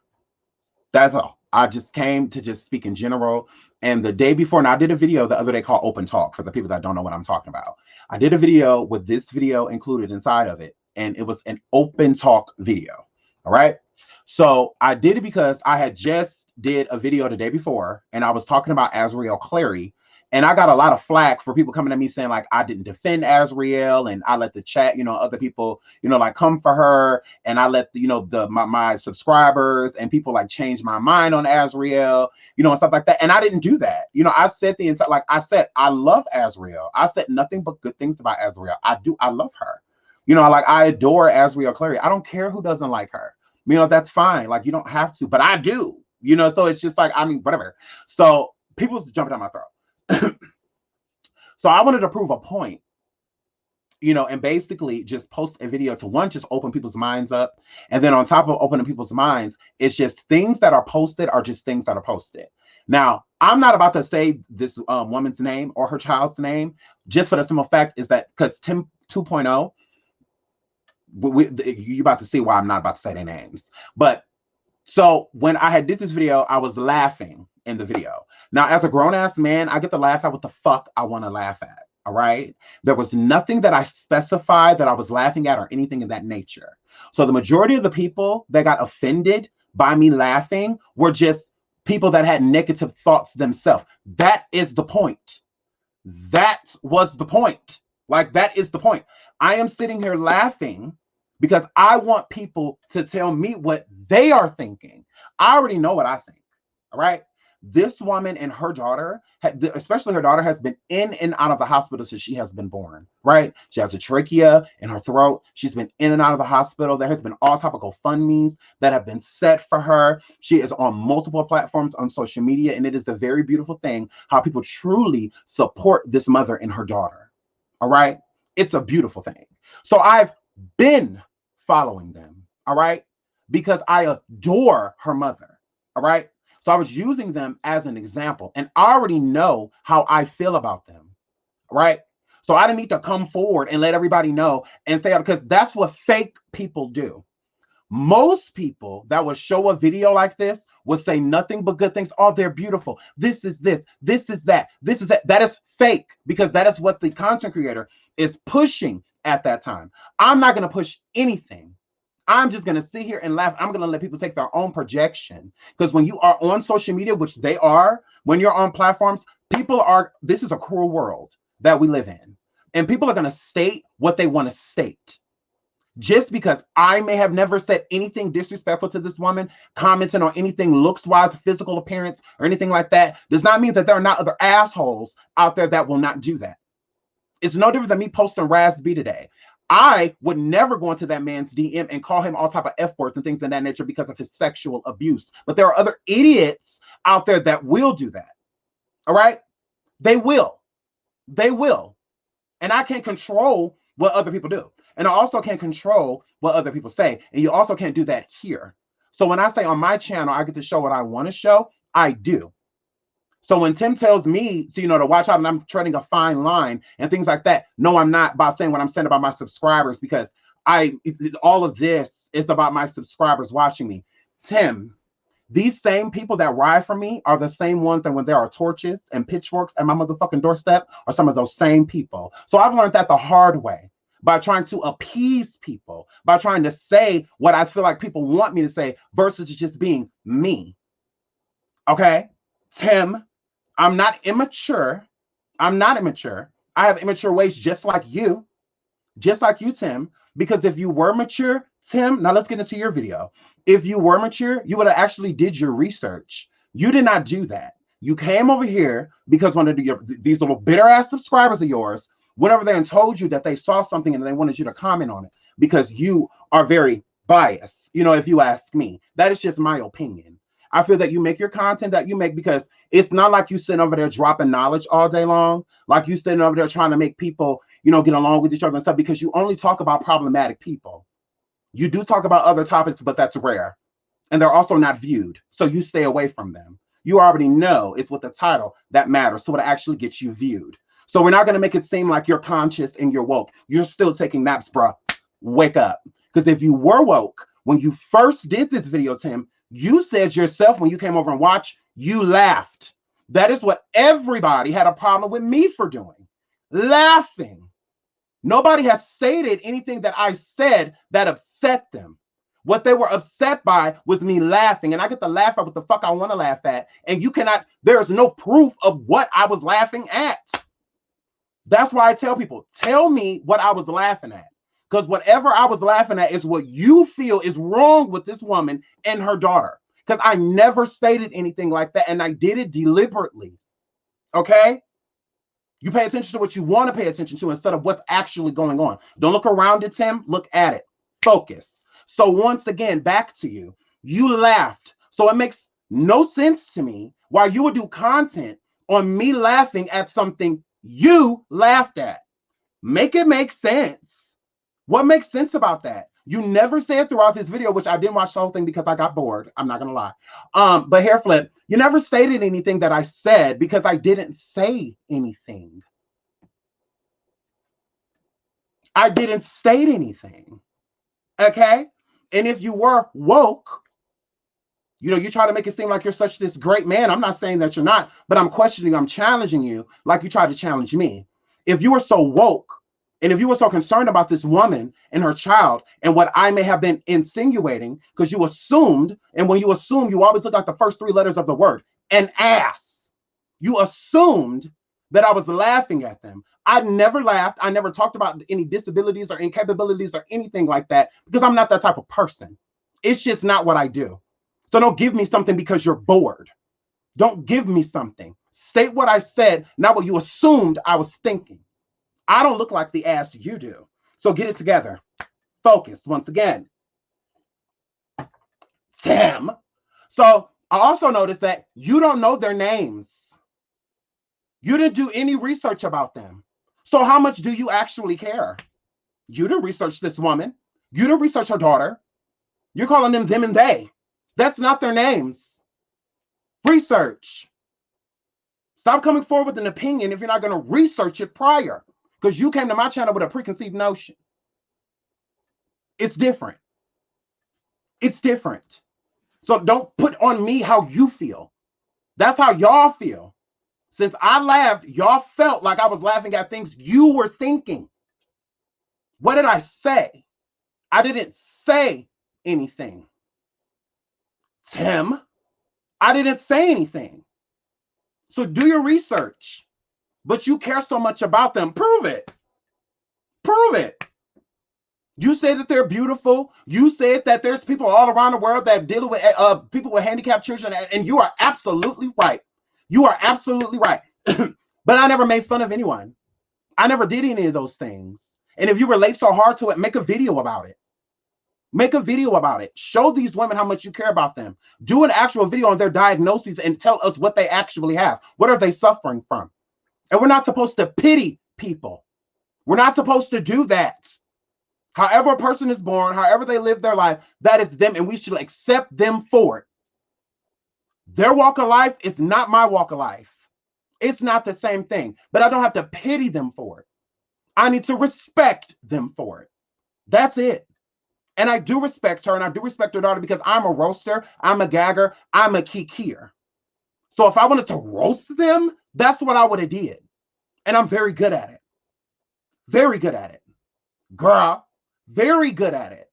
That's all. I just came to just speak in general. And the day before, and I did a video the other day called Open Talk for the people that don't know what I'm talking about. I did a video with this video included inside of it. And it was an open talk video. All right. So I did it because I had just did a video the day before and I was talking about Azriel Clary. And I got a lot of flack for people coming at me saying like I didn't defend Azriel and I let the chat, other people, like come for her. And I let my subscribers and people like change my mind on Azriel, and stuff like that. And I didn't do that. I said the entire, like I said, I love Azriel. I said nothing but good things about Azriel. I love her. I adore Azriel Clary. I don't care who doesn't like her. That's fine. Like, you don't have to, but I do, so it's just like, whatever. So people's jumping down my throat. So I wanted to prove a point, and basically just post a video to one, just open people's minds up. And then on top of opening people's minds, it's just things that are posted are just things that are posted. Now, I'm not about to say this woman's name or her child's name, just for the simple fact is that because Tim 2.0, you're about to see why I'm not about to say their names. But so when I had did this video, I was laughing in the video. Now, as a grown-ass man, I get to laugh at what the fuck I want to laugh at. All right. There was nothing that I specified that I was laughing at or anything of that nature. So the majority of the people that got offended by me laughing were just people that had negative thoughts themselves. That is the point. That was the point. Like, that is the point. I am sitting here laughing because I want people to tell me what they are thinking. I already know what I think. All right. This woman and her daughter, especially her daughter, has been in and out of the hospital since she has been born, right? She has a trachea in her throat. She's been in and out of the hospital. There has been all type of GoFundMes that have been set for her. She is on multiple platforms on social media, and it is a very beautiful thing how people truly support this mother and her daughter, all right? It's a beautiful thing. So I've been following them, all right? Because I adore her mother, all right? So I was using them as an example, and I already know how I feel about them, right? So I didn't need to come forward and let everybody know and say, because that's what fake people do. Most people that would show a video like this would say nothing but good things. Oh, they're beautiful. This is this. This is that. This is that. That is fake because that is what the content creator is pushing at that time. I'm not going to push anything. I'm just going to sit here and laugh. I'm going to let people take their own projection. Because when you are on social media, which they are, when you're on platforms, this is a cruel world that we live in. And people are going to state what they want to state. Just because I may have never said anything disrespectful to this woman, commenting on anything looks-wise, physical appearance, or anything like that, does not mean that there are not other assholes out there that will not do that. It's no different than me posting Raz B today. I would never go into that man's DM and call him all type of F words and things of that nature because of his sexual abuse. But there are other idiots out there that will do that. All right? They will. They will. And I can't control what other people do. And I also can't control what other people say. And you also can't do that here. So when I say on my channel, I get to show what I want to show, I do. So when Tim tells me to watch out and I'm treading a fine line and things like that, no, I'm not about saying what I'm saying about my subscribers because all of this is about my subscribers watching me. Tim, these same people that ride for me are the same ones that when there are torches and pitchforks at my motherfucking doorstep are some of those same people. So I've learned that the hard way by trying to appease people, by trying to say what I feel like people want me to say versus just being me. Okay? Tim, I'm not immature. I'm not immature. I have immature ways just like you, Tim. Because if you were mature, Tim, now let's get into your video. If you were mature, you would have actually did your research. You did not do that. You came over here because one of these little bitter ass subscribers of yours went over there and told you that they saw something and they wanted you to comment on it because you are very biased. You know, if you ask me, that is just my opinion. I feel that you make your content that you make because it's not like you sitting over there dropping knowledge all day long, like you sitting over there trying to make people, you know, get along with each other and stuff, because you only talk about problematic people. You do talk about other topics, but that's rare. And they're also not viewed. So you stay away from them. You already know it's with the title that matters. So it actually gets you viewed. So we're not going to make it seem like you're conscious and you're woke. You're still taking naps, bro. Wake up. Because if you were woke, when you first did this video, Tim, you said yourself when you came over and watched, you laughed. That is what everybody had a problem with me for doing. Laughing. Nobody has stated anything that I said that upset them. What they were upset by was me laughing. And I get to laugh at what the fuck I want to laugh at. And you cannot, there's no proof of what I was laughing at. That's why I tell people, tell me what I was laughing at. Because whatever I was laughing at is what you feel is wrong with this woman and her daughter. Because I never stated anything like that. And I did it deliberately. Okay? You pay attention to what you want to pay attention to instead of what's actually going on. Don't look around it, Tim. Look at it. Focus. So once again, back to you. You laughed. So it makes no sense to me why you would do content on me laughing at something you laughed at. Make it make sense. What makes sense about that? You never said throughout this video, which I didn't watch the whole thing because I got bored. I'm not going to lie. But hair flip, you never stated anything that I said because I didn't say anything. I didn't state anything. Okay? And if you were woke, you know, you try to make it seem like you're such this great man. I'm not saying that you're not, but I'm questioning, I'm challenging you like you tried to challenge me. If you were so woke, and if you were so concerned about this woman and her child and what I may have been insinuating, because you assumed, and when you assume, you always look at the first three letters of the word, an ass. You assumed that I was laughing at them. I never laughed. I never talked about any disabilities or incapabilities or anything like that because I'm not that type of person. It's just not what I do. So don't give me something because you're bored. Don't give me something. State what I said, not what you assumed I was thinking. I don't look like the ass you do. So get it together. Focus once again. Tim. So I also noticed that you don't know their names. You didn't do any research about them. So how much do you actually care? You didn't research this woman. You didn't research her daughter. You're calling them and they. That's not their names. Research. Stop coming forward with an opinion if you're not going to research it prior. Because you came to my channel with a preconceived notion. It's different. It's different. So don't put on me how you feel. That's how y'all feel. Since I laughed, y'all felt like I was laughing at things you were thinking. What did I say? I didn't say anything. Tim, I didn't say anything. So do your research. But you care so much about them. Prove it. Prove it. You say that they're beautiful. You said that there's people all around the world that deal with people with handicapped children. And you are absolutely right. You are absolutely right. But I never made fun of anyone. I never did any of those things. And if you relate so hard to it, make a video about it. Make a video about it. Show these women how much you care about them. Do an actual video on their diagnoses and tell us what they actually have. What are they suffering from? And we're not supposed to pity people. We're not supposed to do that. However a person is born, however they live their life, that is them, and we should accept them for it. Their walk of life is not my walk of life. It's not the same thing, but I don't have to pity them for it. I need to respect them for it. That's it. And I do respect her, and I do respect her daughter, because I'm a roaster, I'm a gagger, I'm a kikier. So if I wanted to roast them, that's what I would have did. And I'm very good at it. Very good at it. Girl, very good at it.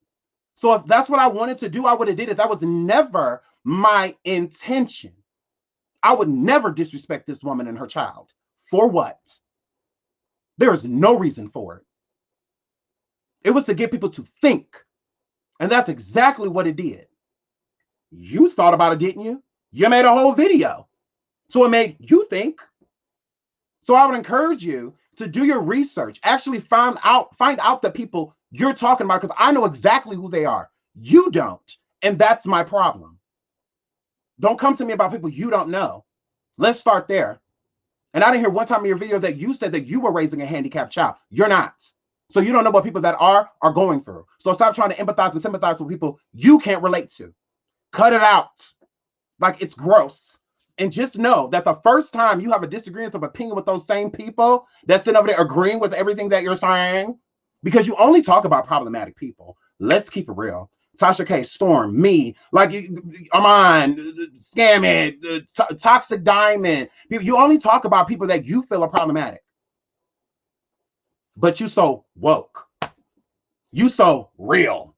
So if that's what I wanted to do, I would have did it. That was never my intention. I would never disrespect this woman and her child. For what? There is no reason for it. It was to get people to think. And that's exactly what it did. You thought about it, didn't you? You made a whole video. So it made you think. So I would encourage you to do your research. Actually find out the people you're talking about, because I know exactly who they are. You don't. And that's my problem. Don't come to me about people you don't know. Let's start there. And I didn't hear one time in your video that you said that you were raising a handicapped child. You're not. So you don't know what people that are going through. So stop trying to empathize and sympathize with people you can't relate to. Cut it out. Like, it's gross. And just know that the first time you have a disagreement of opinion with those same people that's sitting over there agreeing with everything that you're saying, because you only talk about problematic people. Let's keep it real. Tasha K, Storm, me, like Armand, Scam It, Toxic Diamond. You only talk about people that you feel are problematic. But you so woke. You so real.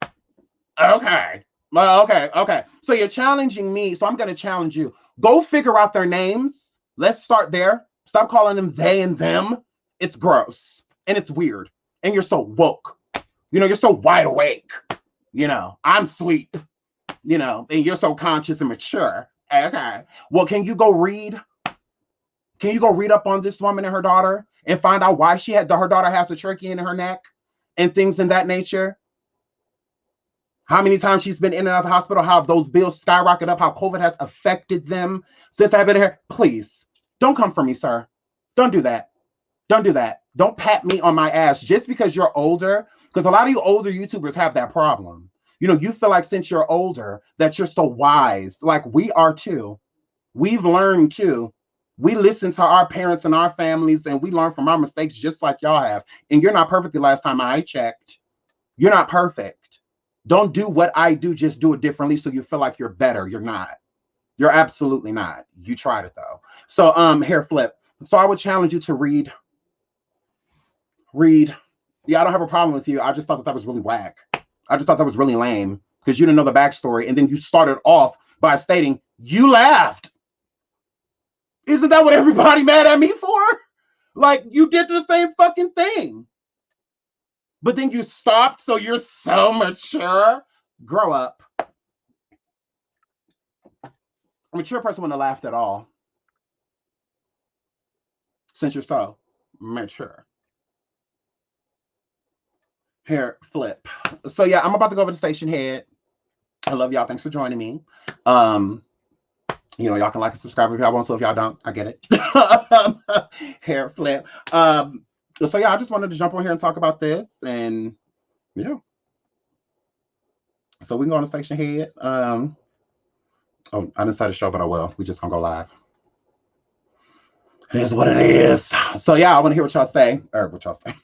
Okay. Okay. So you're challenging me, so I'm going to challenge you. Go figure out their names. Let's start there. Stop calling them they and them. It's gross. And it's weird. And you're so woke. You're so wide awake. I'm sweet. And you're so conscious and mature. Okay. Well, can you go read? Can you go read up on this woman and her daughter and find out why her daughter has a turkey in her neck and things in that nature? How many times she's been in and out of the hospital, how those bills skyrocket up, how COVID has affected them since I've been here. Please, don't come for me, sir. Don't do that. Don't do that. Don't pat me on my ass just because you're older, because a lot of you older YouTubers have that problem. You feel like since you're older that you're so wise, like we are too. We've learned too. We listen to our parents and our families, and we learn from our mistakes just like y'all have. And you're not perfect. The last time I checked, you're not perfect. Don't do what I do, just do it differently so you feel like you're better. You're not. You're absolutely not. You tried it though. So hair flip. So I would challenge you to read. Yeah, I don't have a problem with you. I just thought that was really whack. I just thought that was really lame because you didn't know the backstory, and then you started off by stating you laughed. Isn't that what everybody mad at me for? Like, you did the same fucking thing. But then you stopped, so you're so mature. Grow up. A mature person wouldn't have laughed at all. Since you're so mature. Hair flip. So yeah, I'm about to go over to station head. I love y'all. Thanks for joining me. Y'all can like and subscribe if y'all want. So if y'all don't, I get it. Hair flip. So yeah, I just wanted to jump on here and talk about this, and yeah. So we can go on to station head. Oh, I didn't start a show, but I will. We just gonna go live. It is what it is. So yeah, I want to hear what y'all say, or what y'all say.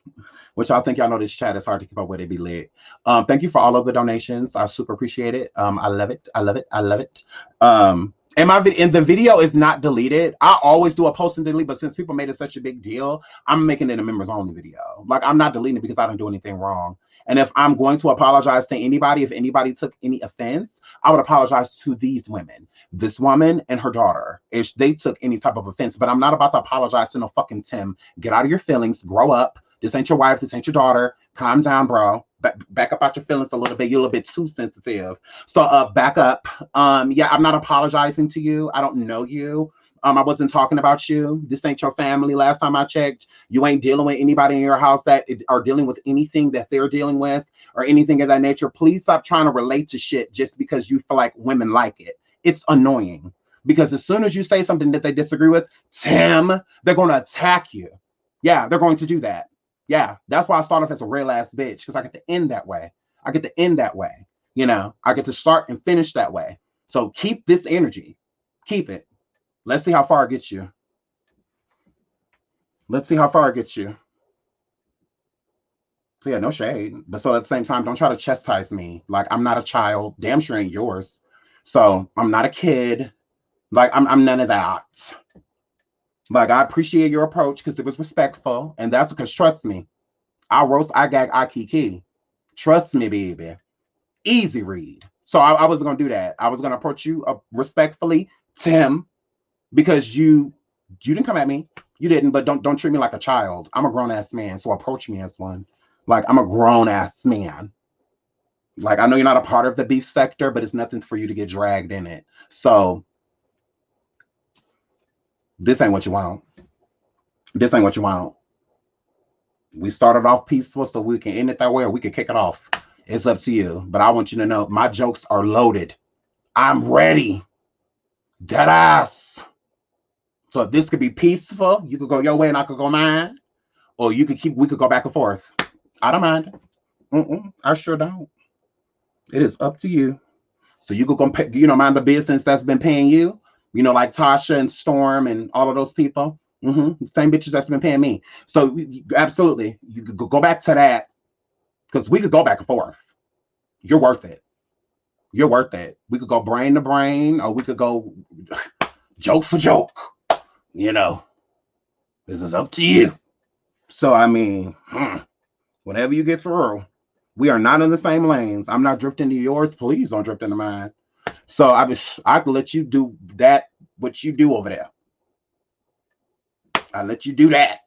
Which I think y'all know this chat is hard to keep up with. It be lit. Thank you for all of the donations. I super appreciate it. I love it. I love it. I love it. And the video is not deleted. I always do a post and delete, but since people made it such a big deal, I'm making it a members only video. Like, I'm not deleting it because I didn't do anything wrong. And if I'm going to apologize to anybody, if anybody took any offense, I would apologize to these women, this woman and her daughter, if they took any type of offense. But I'm not about to apologize to no fucking Tim. Get out of your feelings. Grow up. This ain't your wife. This ain't your daughter. Calm down, bro. Back up out your feelings a little bit. You're a little bit too sensitive. So back up. Yeah, I'm not apologizing to you. I don't know you. I wasn't talking about you. This ain't your family. Last time I checked, you ain't dealing with anybody in your house that are dealing with anything that they're dealing with or anything of that nature. Please stop trying to relate to shit just because you feel like women like it. It's annoying because as soon as you say something that they disagree with, Tim, they're going to attack you. Yeah, they're going to do that. Yeah, that's why I start off as a real ass bitch, because I get to end that way. I get to end that way. I get to start and finish that way. So keep this energy. Keep it. Let's see how far it gets you. Let's see how far it gets you. So yeah, no shade. But so at the same time, don't try to chastise me. Like I'm not a child. Damn sure ain't yours. So I'm not a kid. Like I'm none of that. Like I appreciate your approach because it was respectful. And that's because trust me, I roast, I gag, I kiki. Trust me, baby. Easy read. So I wasn't gonna do that. I was gonna approach you respectfully, Tim, because you didn't come at me. You didn't, but don't treat me like a child. I'm a grown ass man, so approach me as one. Like I'm a grown ass man. Like I know you're not a part of the beef sector, but it's nothing for you to get dragged in it. So this ain't what you want. This ain't what you want. We started off peaceful, so we can end it that way, or we can kick it off. It's up to you. But I want you to know my jokes are loaded. I'm ready. Dead ass. So if this could be peaceful, you could go your way and I could go mine, or we could go back and forth. I don't mind. I sure don't. It is up to you. So you could go, mind the business that's been paying you. Like Tasha and Storm and all of those people. Same bitches that's been paying me. So absolutely, you could go back to that because we could go back and forth. You're worth it. You're worth it. We could go brain to brain, or we could go joke for joke. This is up to you. So I mean, whenever you get through, we are not in the same lanes. I'm not drifting to yours. Please don't drift into mine. So I can let you do that, what you do over there. I let you do that.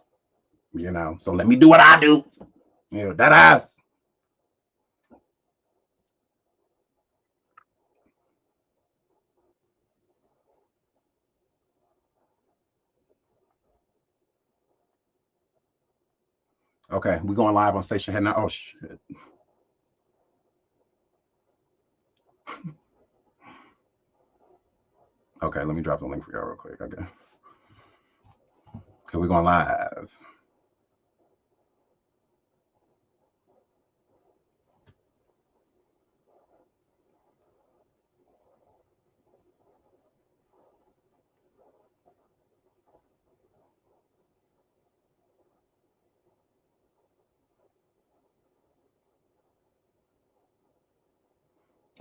So let me do what I do. That ass. Okay, we going live on Station Head now. Oh shit. Okay, let me drop the link for y'all real quick. Okay, we're going live.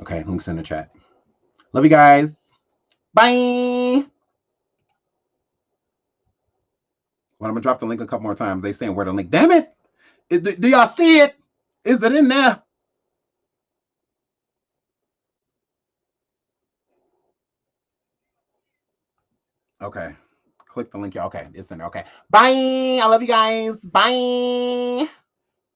Okay, links in the chat. Love you guys. Bye. Well, I'm gonna drop the link a couple more times. They saying where the link. Damn it! Do y'all see it? Is it in there? Okay. Click the link, y'all. Okay, it's in there. Okay. Bye. I love you guys. Bye.